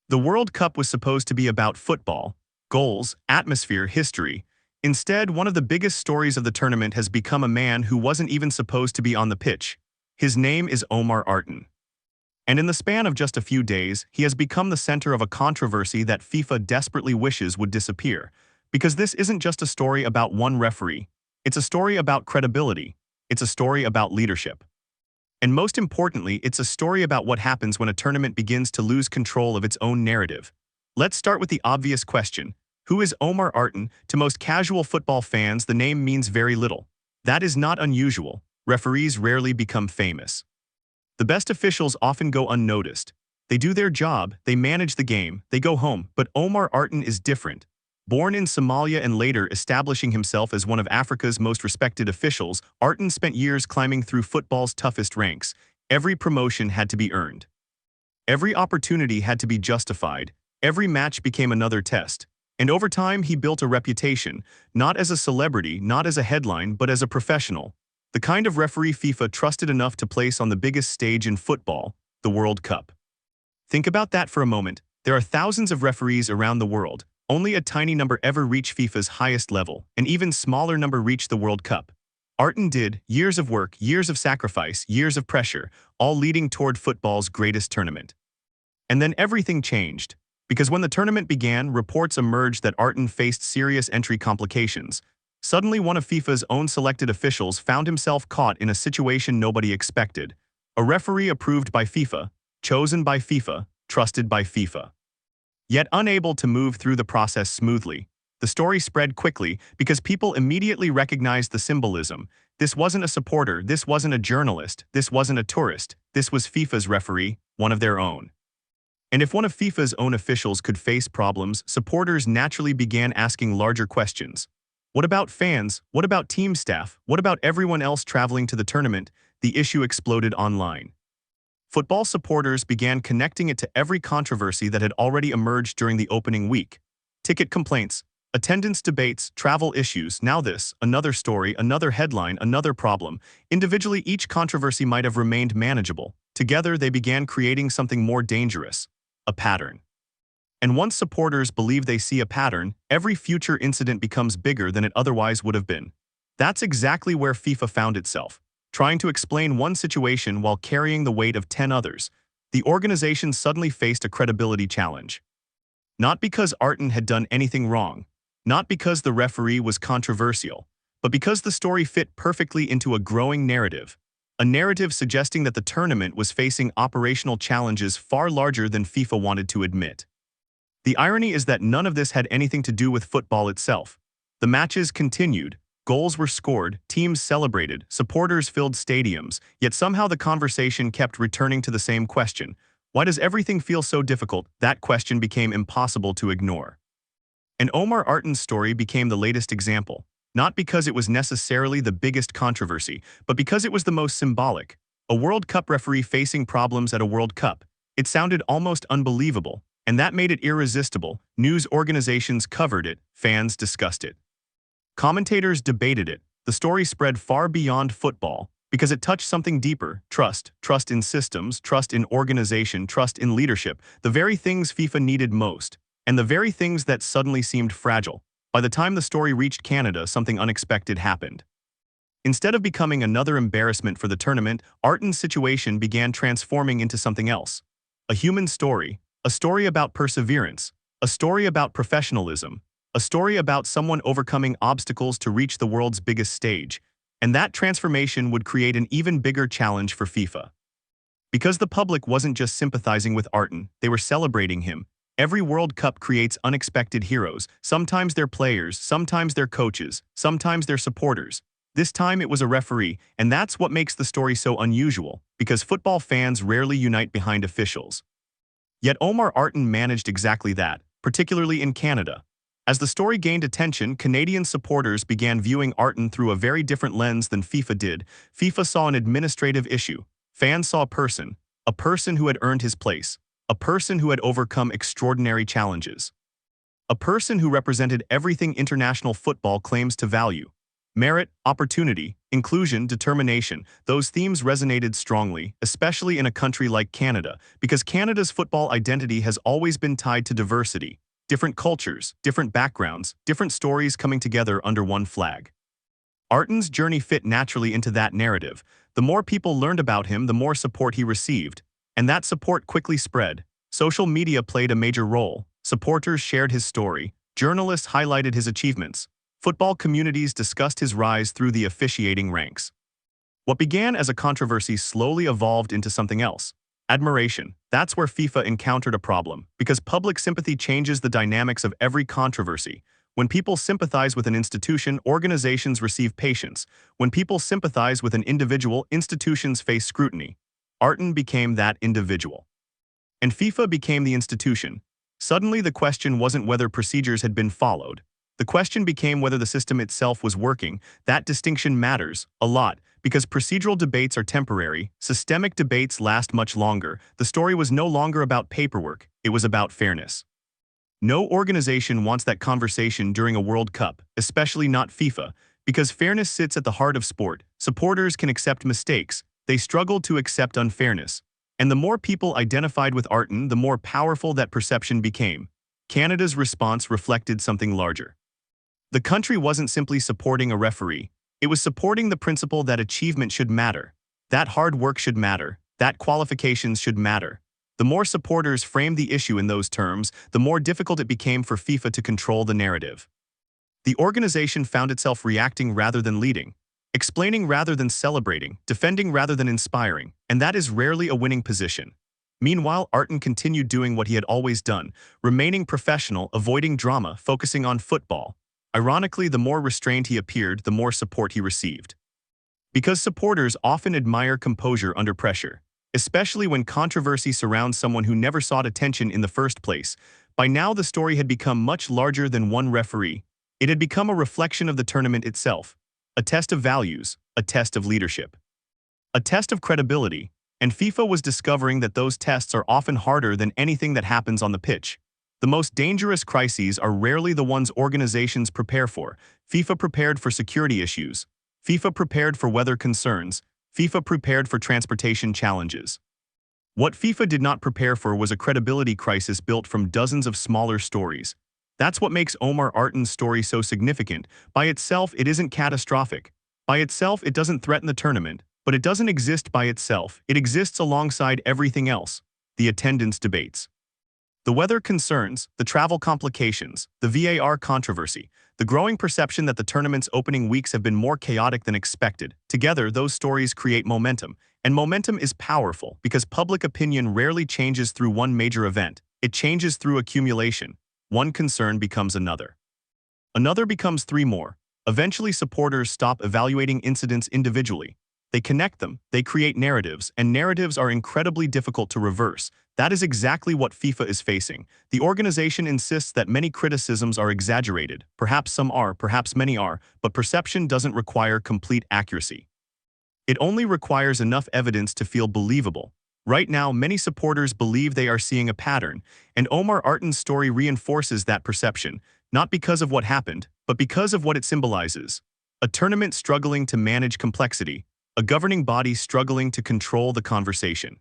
The World Cup was supposed to be about football, goals, atmosphere, history. Instead, one of the biggest stories of the tournament has become a man who wasn't even supposed to be on the pitch. His name is Omar Artan. And in the span of just a few days, he has become the center of a controversy that FIFA desperately wishes would disappear. Because this isn't just a story about one referee. It's a story about credibility. It's a story about leadership. And most importantly, it's a story about what happens when a tournament begins to lose control of its own narrative. Let's start with the obvious question. Who is Omar Artan? To most casual football fans, the name means very little. That is not unusual. Referees rarely become famous. The best officials often go unnoticed. They do their job, they manage the game, they go home, but Omar Artan is different. Born in Somalia and later establishing himself as one of Africa's most respected officials, Artan spent years climbing through football's toughest ranks. Every promotion had to be earned. Every opportunity had to be justified. Every match became another test. And over time, he built a reputation, not as a celebrity, not as a headline, but as a professional. The kind of referee FIFA trusted enough to place on the biggest stage in football, the World Cup. Think about that for a moment. There are thousands of referees around the world. Only a tiny number ever reach FIFA's highest level, an even smaller number reach the World Cup. Artan did, years of work, years of sacrifice, years of pressure, all leading toward football's greatest tournament. And then everything changed. Because when the tournament began, reports emerged that Artan faced serious entry complications. Suddenly one of FIFA's own selected officials found himself caught in a situation nobody expected. A referee approved by FIFA, chosen by FIFA, trusted by FIFA. Yet unable to move through the process smoothly. The story spread quickly because people immediately recognized the symbolism. This wasn't a supporter, this wasn't a journalist, this wasn't a tourist, this was FIFA's referee, one of their own. And if one of FIFA's own officials could face problems, supporters naturally began asking larger questions. What about fans? What about team staff? What about everyone else traveling to the tournament? The issue exploded online. Football supporters began connecting it to every controversy that had already emerged during the opening week. Ticket complaints, attendance debates, travel issues, now this, another story, another headline, another problem. Individually, each controversy might have remained manageable. Together, they began creating something more dangerous, a pattern. And once supporters believe they see a pattern, every future incident becomes bigger than it otherwise would have been. That's exactly where FIFA found itself. Trying to explain one situation while carrying the weight of 10 others, the organization suddenly faced a credibility challenge. Not because Artan had done anything wrong, not because the referee was controversial, but because the story fit perfectly into a growing narrative. A narrative suggesting that the tournament was facing operational challenges far larger than FIFA wanted to admit. The irony is that none of this had anything to do with football itself. The matches continued. Goals were scored, teams celebrated, supporters filled stadiums, yet somehow the conversation kept returning to the same question. Why does everything feel so difficult? That question became impossible to ignore. And Omar Artan's story became the latest example, not because it was necessarily the biggest controversy, but because it was the most symbolic. A World Cup referee facing problems at a World Cup. It sounded almost unbelievable, and that made it irresistible. News organizations covered it, fans discussed it. Commentators debated it. The story spread far beyond football because it touched something deeper: trust. Trust in systems, trust in organization, trust in leadership, the very things FIFA needed most, and the very things that suddenly seemed fragile. By the time the story reached Canada, something unexpected happened. Instead of becoming another embarrassment for the tournament, Artan's situation began transforming into something else. A human story, a story about perseverance, a story about professionalism, a story about someone overcoming obstacles to reach the world's biggest stage. And that transformation would create an even bigger challenge for FIFA. Because the public wasn't just sympathizing with Artan, they were celebrating him. Every World Cup creates unexpected heroes. Sometimes they're players, sometimes they're coaches, sometimes they're supporters. This time it was a referee, and that's what makes the story so unusual, because football fans rarely unite behind officials. Yet Omar Artan managed exactly that, particularly in Canada. As the story gained attention, Canadian supporters began viewing Artan through a very different lens than FIFA did. FIFA saw an administrative issue. Fans saw a person who had earned his place, a person who had overcome extraordinary challenges, a person who represented everything international football claims to value. Merit, opportunity, inclusion, determination, those themes resonated strongly, especially in a country like Canada, because Canada's football identity has always been tied to diversity, different cultures, different backgrounds, different stories coming together under one flag. Artan's journey fit naturally into that narrative. The more people learned about him, the more support he received, and that support quickly spread. Social media played a major role. Supporters shared his story, journalists highlighted his achievements, football communities discussed his rise through the officiating ranks. What began as a controversy slowly evolved into something else. Admiration. That's where FIFA encountered a problem, because public sympathy changes the dynamics of every controversy. When people sympathize with an institution, organizations receive patience. When people sympathize with an individual, institutions face scrutiny. Artan became that individual. And FIFA became the institution. Suddenly, the question wasn't whether procedures had been followed. The question became whether the system itself was working. That distinction matters a lot, because procedural debates are temporary, systemic debates last much longer. The story was no longer about paperwork, it was about fairness. No organization wants that conversation during a World Cup, especially not FIFA, because fairness sits at the heart of sport. Supporters can accept mistakes, they struggle to accept unfairness. And the more people identified with Artan, the more powerful that perception became. Canada's response reflected something larger. The country wasn't simply supporting a referee, it was supporting the principle that achievement should matter, that hard work should matter, that qualifications should matter. The more supporters framed the issue in those terms, the more difficult it became for FIFA to control the narrative. The organization found itself reacting rather than leading, explaining rather than celebrating, defending rather than inspiring, and that is rarely a winning position. Meanwhile, Artan continued doing what he had always done, remaining professional, avoiding drama, focusing on football. Ironically, the more restrained he appeared, the more support he received. Because supporters often admire composure under pressure, especially when controversy surrounds someone who never sought attention in the first place. By now, the story had become much larger than one referee. It had become a reflection of the tournament itself, a test of values, a test of leadership, a test of credibility, and FIFA was discovering that those tests are often harder than anything that happens on the pitch. The most dangerous crises are rarely the ones organizations prepare for. FIFA prepared for security issues. FIFA prepared for weather concerns. FIFA prepared for transportation challenges. What FIFA did not prepare for was a credibility crisis built from dozens of smaller stories. That's what makes Omar Artan's story so significant. By itself, it isn't catastrophic. By itself, it doesn't threaten the tournament, but it doesn't exist by itself. It exists alongside everything else. The attendance debates, the weather concerns, the travel complications, the VAR controversy, the growing perception that the tournament's opening weeks have been more chaotic than expected. Together, those stories create momentum, and momentum is powerful because public opinion rarely changes through one major event. It changes through accumulation. One concern becomes another. Another becomes three more. Eventually, supporters stop evaluating incidents individually. They connect them, they create narratives, and narratives are incredibly difficult to reverse. That is exactly what FIFA is facing. The organization insists that many criticisms are exaggerated. Perhaps some are, perhaps many are, but perception doesn't require complete accuracy. It only requires enough evidence to feel believable. Right now, many supporters believe they are seeing a pattern, and Omar Artan's story reinforces that perception, not because of what happened, but because of what it symbolizes. A tournament struggling to manage complexity, a governing body struggling to control the conversation.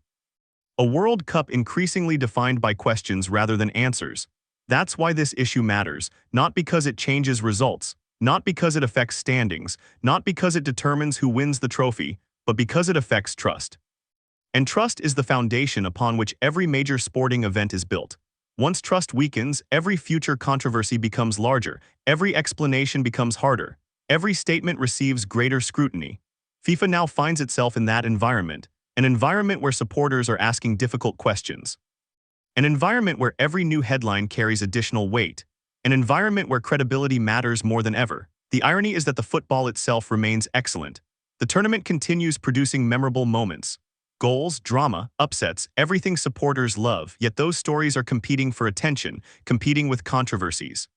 A World Cup increasingly defined by questions rather than answers. That's why this issue matters, not because it changes results, not because it affects standings, not because it determines who wins the trophy, but because it affects trust. And trust is the foundation upon which every major sporting event is built. Once trust weakens, every future controversy becomes larger, every explanation becomes harder, every statement receives greater scrutiny. FIFA now finds itself in that environment, an environment where supporters are asking difficult questions, an environment where every new headline carries additional weight, an environment where credibility matters more than ever. The irony is that the football itself remains excellent. The tournament continues producing memorable moments, goals, drama, upsets, everything supporters love, yet those stories are competing for attention, competing with controversies,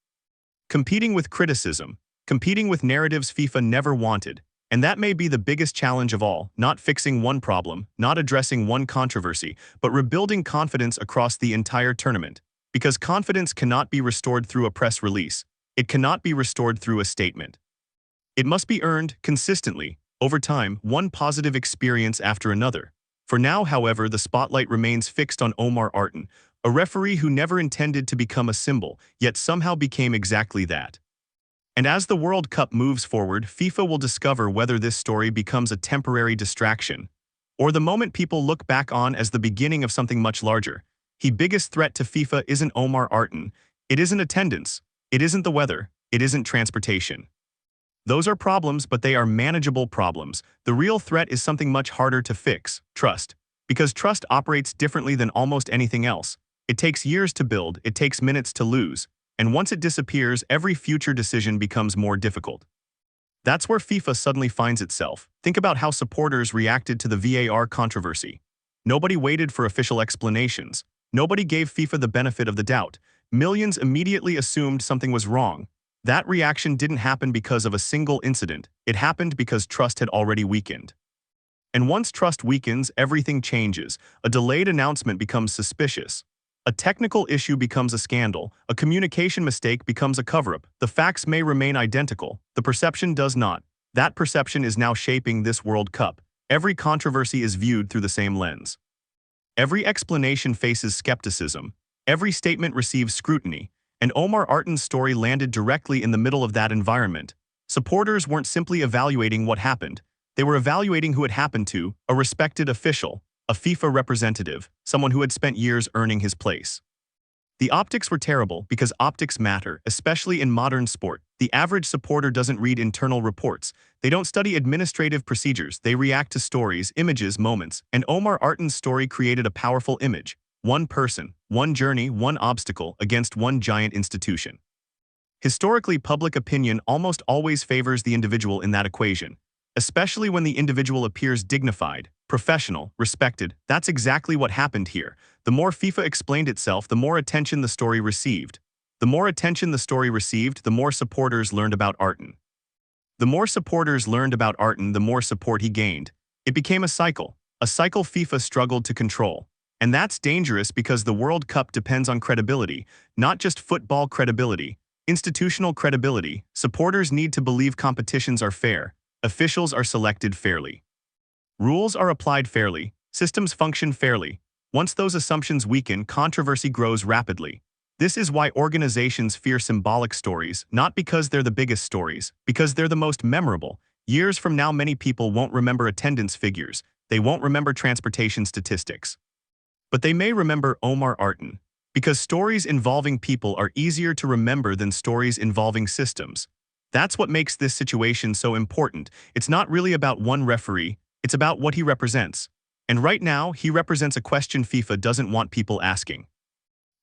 competing with criticism, competing with narratives FIFA never wanted. And that may be the biggest challenge of all, not fixing one problem, not addressing one controversy, but rebuilding confidence across the entire tournament. Because confidence cannot be restored through a press release. It cannot be restored through a statement. It must be earned consistently, over time, one positive experience after another. For now, however, the spotlight remains fixed on Omar Artan, a referee who never intended to become a symbol, yet somehow became exactly that. And as the World Cup moves forward, FIFA will discover whether this story becomes a temporary distraction, or the moment people look back on as the beginning of something much larger. The biggest threat to FIFA isn't Omar Artan. It isn't attendance. It isn't the weather. It isn't transportation. Those are problems, but they are manageable problems. The real threat is something much harder to fix: trust. Because trust operates differently than almost anything else. It takes years to build, it takes minutes to lose, and once it disappears, every future decision becomes more difficult. That's where FIFA suddenly finds itself. Think about how supporters reacted to the VAR controversy. Nobody waited for official explanations. Nobody gave FIFA the benefit of the doubt. Millions immediately assumed something was wrong. That reaction didn't happen because of a single incident. It happened because trust had already weakened. And once trust weakens, everything changes. A delayed announcement becomes suspicious. A technical issue becomes a scandal. A communication mistake becomes a cover-up. The facts may remain identical. The perception does not. That perception is now shaping this World Cup. Every controversy is viewed through the same lens. Every explanation faces skepticism. Every statement receives scrutiny. And Omar Artan's story landed directly in the middle of that environment. Supporters weren't simply evaluating what happened. They were evaluating who it happened to: a respected official, a FIFA representative, someone who had spent years earning his place. The optics were terrible because optics matter, especially in modern sport. The average supporter doesn't read internal reports. They don't study administrative procedures. They react to stories, images, moments. And Omar Artan's story created a powerful image. One person, one journey, one obstacle against one giant institution. Historically, public opinion almost always favors the individual in that equation, especially when the individual appears dignified, professional, respected. That's exactly what happened here. The more FIFA explained itself, the more attention the story received. The more attention the story received, the more supporters learned about Artan. The more supporters learned about Artan, the more support he gained. It became a cycle FIFA struggled to control. And that's dangerous because the World Cup depends on credibility, not just football credibility, institutional credibility. Supporters need to believe competitions are fair, officials are selected fairly, rules are applied fairly, systems function fairly. Once those assumptions weaken, controversy grows rapidly. This is why organizations fear symbolic stories, not because they're the biggest stories, because they're the most memorable. Years from now, many people won't remember attendance figures, they won't remember transportation statistics. But they may remember Omar Artan, because stories involving people are easier to remember than stories involving systems. That's what makes this situation so important. It's not really about one referee, it's about what he represents. And right now, he represents a question FIFA doesn't want people asking.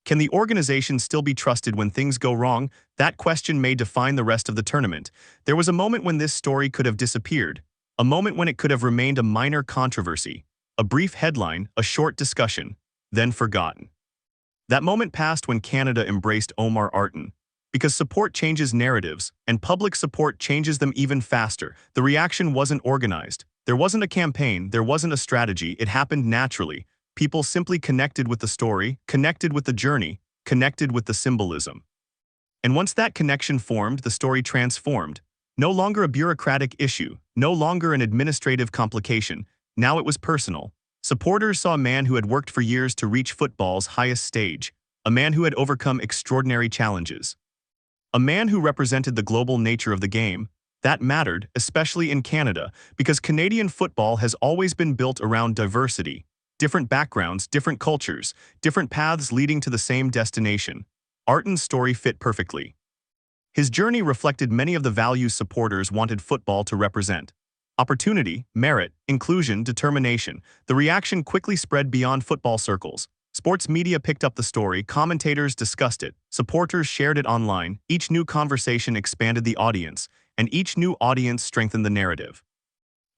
Can the organization still be trusted when things go wrong? That question may define the rest of the tournament. There was a moment when this story could have disappeared, a moment when it could have remained a minor controversy, a brief headline, a short discussion, then forgotten. That moment passed when Canada embraced Omar Artan. Because support changes narratives, and public support changes them even faster. The reaction wasn't organized. There wasn't a campaign, there wasn't a strategy, it happened naturally. People simply connected with the story, connected with the journey, connected with the symbolism. And once that connection formed, the story transformed. No longer a bureaucratic issue, no longer an administrative complication. Now it was personal. Supporters saw a man who had worked for years to reach football's highest stage, a man who had overcome extraordinary challenges, a man who represented the global nature of the game. That mattered, especially in Canada, because Canadian football has always been built around diversity. Different backgrounds, different cultures, different paths leading to the same destination. Artan's story fit perfectly. His journey reflected many of the values supporters wanted football to represent. Opportunity, merit, inclusion, determination. The reaction quickly spread beyond football circles. Sports media picked up the story, commentators discussed it, supporters shared it online. Each new conversation expanded the audience, and each new audience strengthened the narrative.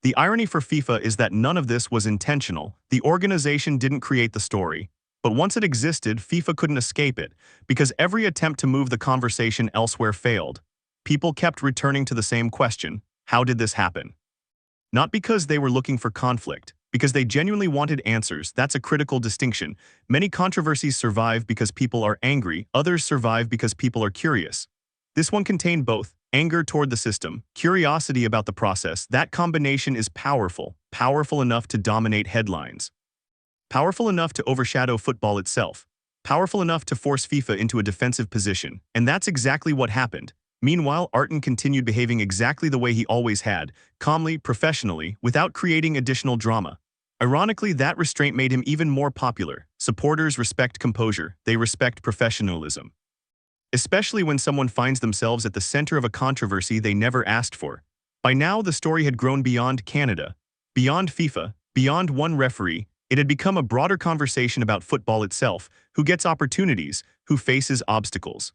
The irony for FIFA is that none of this was intentional. The organization didn't create the story. But once it existed, FIFA couldn't escape it, because every attempt to move the conversation elsewhere failed. People kept returning to the same question: how did this happen? Not because they were looking for conflict, because they genuinely wanted answers. That's a critical distinction. Many controversies survive because people are angry, others survive because people are curious. This one contained both. Anger toward the system, curiosity about the process, that combination is powerful, powerful enough to dominate headlines. Powerful enough to overshadow football itself. Powerful enough to force FIFA into a defensive position, and that's exactly what happened. Meanwhile, Artan continued behaving exactly the way he always had, calmly, professionally, without creating additional drama. Ironically, that restraint made him even more popular. Supporters respect composure, they respect professionalism. Especially when someone finds themselves at the center of a controversy they never asked for. By now, the story had grown beyond Canada, beyond FIFA, beyond one referee. It had become a broader conversation about football itself, who gets opportunities, who faces obstacles,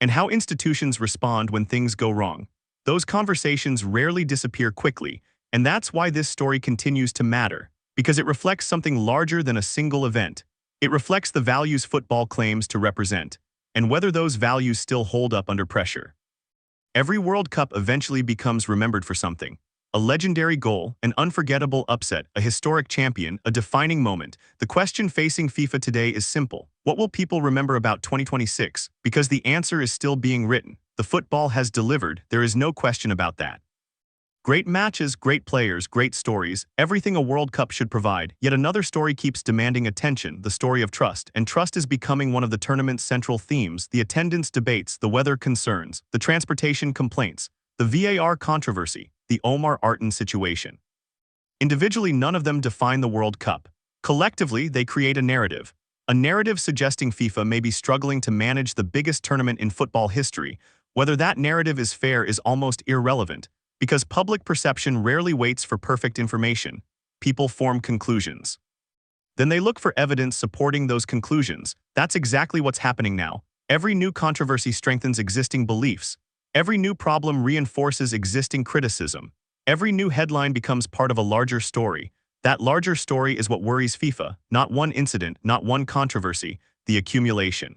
and how institutions respond when things go wrong. Those conversations rarely disappear quickly, and that's why this story continues to matter, because it reflects something larger than a single event. It reflects the values football claims to represent, and whether those values still hold up under pressure. Every World Cup eventually becomes remembered for something. A legendary goal, an unforgettable upset, a historic champion, a defining moment. The question facing FIFA today is simple. What will people remember about 2026? Because the answer is still being written. The football has delivered, there is no question about that. Great matches, great players, great stories, everything a World Cup should provide. Yet another story keeps demanding attention, the story of trust. And trust is becoming one of the tournament's central themes. The attendance debates, the weather concerns, the transportation complaints, the VAR controversy, the Omar Artan situation. Individually, none of them define the World Cup. Collectively, they create a narrative suggesting FIFA may be struggling to manage the biggest tournament in football history. Whether that narrative is fair is almost irrelevant, because public perception rarely waits for perfect information. People form conclusions. Then they look for evidence supporting those conclusions. That's exactly what's happening now. Every new controversy strengthens existing beliefs. Every new problem reinforces existing criticism. Every new headline becomes part of a larger story. That larger story is what worries FIFA, not one incident, not one controversy, the accumulation.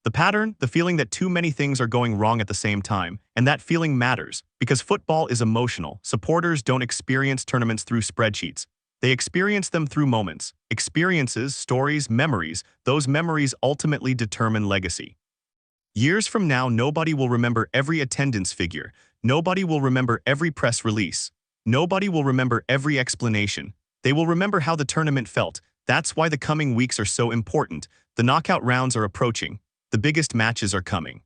The pattern, the feeling that too many things are going wrong at the same time, and that feeling matters, because football is emotional. Supporters don't experience tournaments through spreadsheets. They experience them through moments, experiences, stories, memories. Those memories ultimately determine legacy. Years from now, nobody will remember every attendance figure. Nobody will remember every press release. Nobody will remember every explanation. They will remember how the tournament felt. That's why the coming weeks are so important. The knockout rounds are approaching. The biggest matches are coming.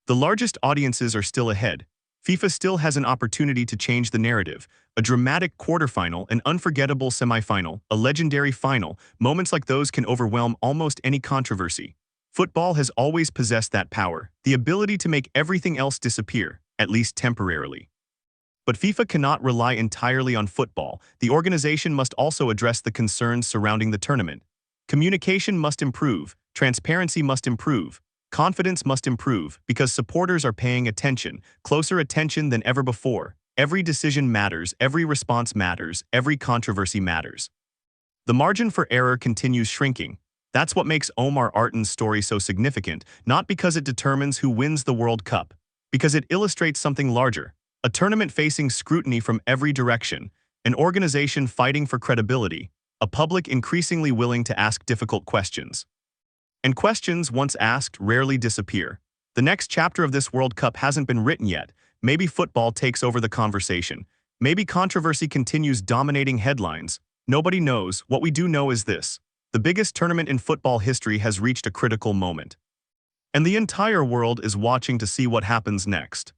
The largest audiences are still ahead. FIFA still has an opportunity to change the narrative. A dramatic quarterfinal, an unforgettable semifinal, a legendary final. Moments like those can overwhelm almost any controversy. Football has always possessed that power, the ability to make everything else disappear, at least temporarily. But FIFA cannot rely entirely on football. The organization must also address the concerns surrounding the tournament. Communication must improve, transparency must improve, confidence must improve, because supporters are paying attention, closer attention than ever before. Every decision matters, every response matters, every controversy matters. The margin for error continues shrinking. That's what makes Omar Artan's story so significant, not because it determines who wins the World Cup, because it illustrates something larger. A tournament facing scrutiny from every direction, an organization fighting for credibility, a public increasingly willing to ask difficult questions. And questions, once asked, rarely disappear. The next chapter of this World Cup hasn't been written yet. Maybe football takes over the conversation. Maybe controversy continues dominating headlines. Nobody knows. What we do know is this: the biggest tournament in football history has reached a critical moment. And the entire world is watching to see what happens next.